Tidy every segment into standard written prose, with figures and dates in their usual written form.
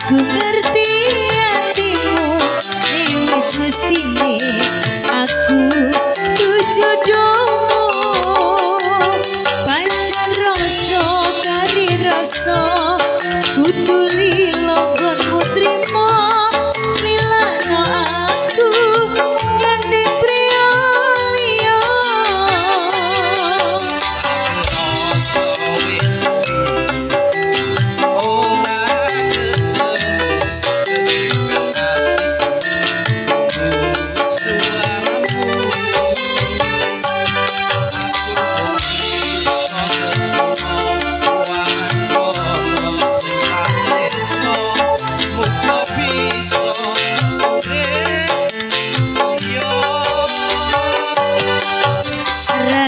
Aku ngerti hatimu, wis mestine aku tuju domo. Pancen rasa kari rasa kudu lilonggonmu trimo. Lilano aku gandeng pria liya.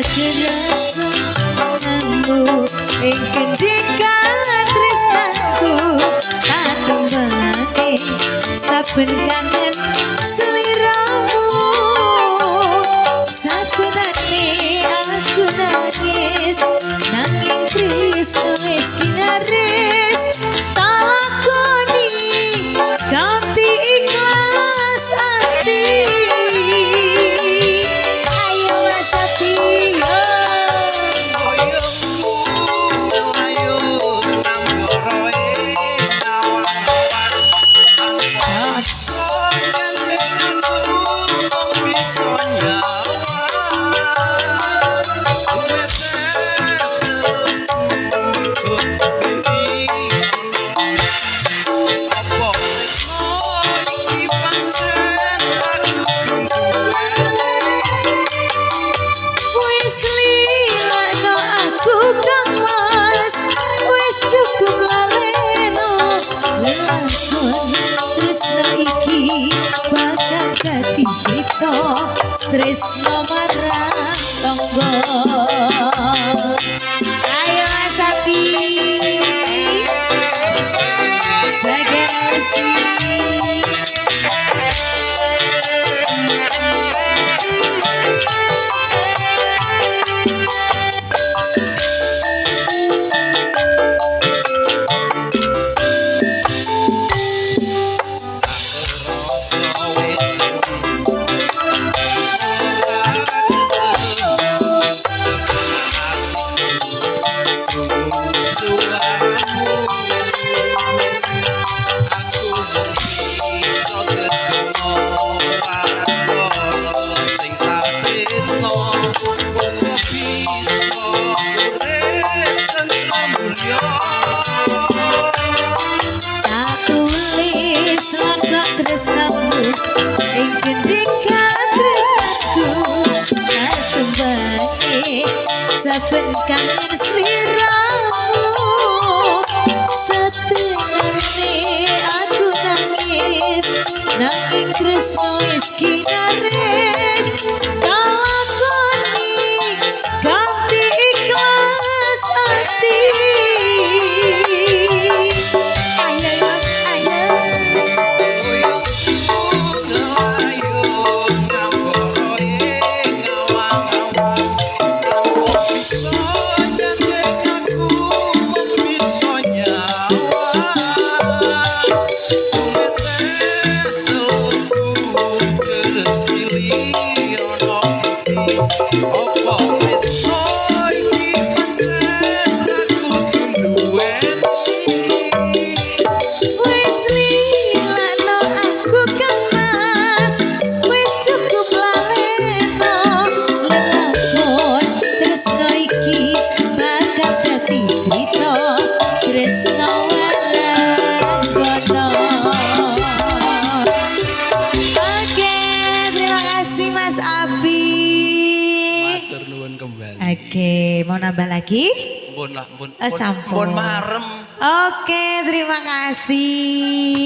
Kerasa ngambu ing kendhek tresnaku tak tembake saben kangen sliramu. Satenane aku nangis nanging Kristus wis kinaris tak lakoni kanthi ikhlas ati. Dadi cita tresno marang tangga. Ayo Asapi segerasi. Tak tulis langkah tresnamu ing kendhek tresnaku tak tembake saben kangen sliramu. Satenane aku nangis nanging tresno wis kinaris tak lakoni kanthi ikhlas ati. Oke, mau nambah lagi? Sampun. Oke, terima kasih.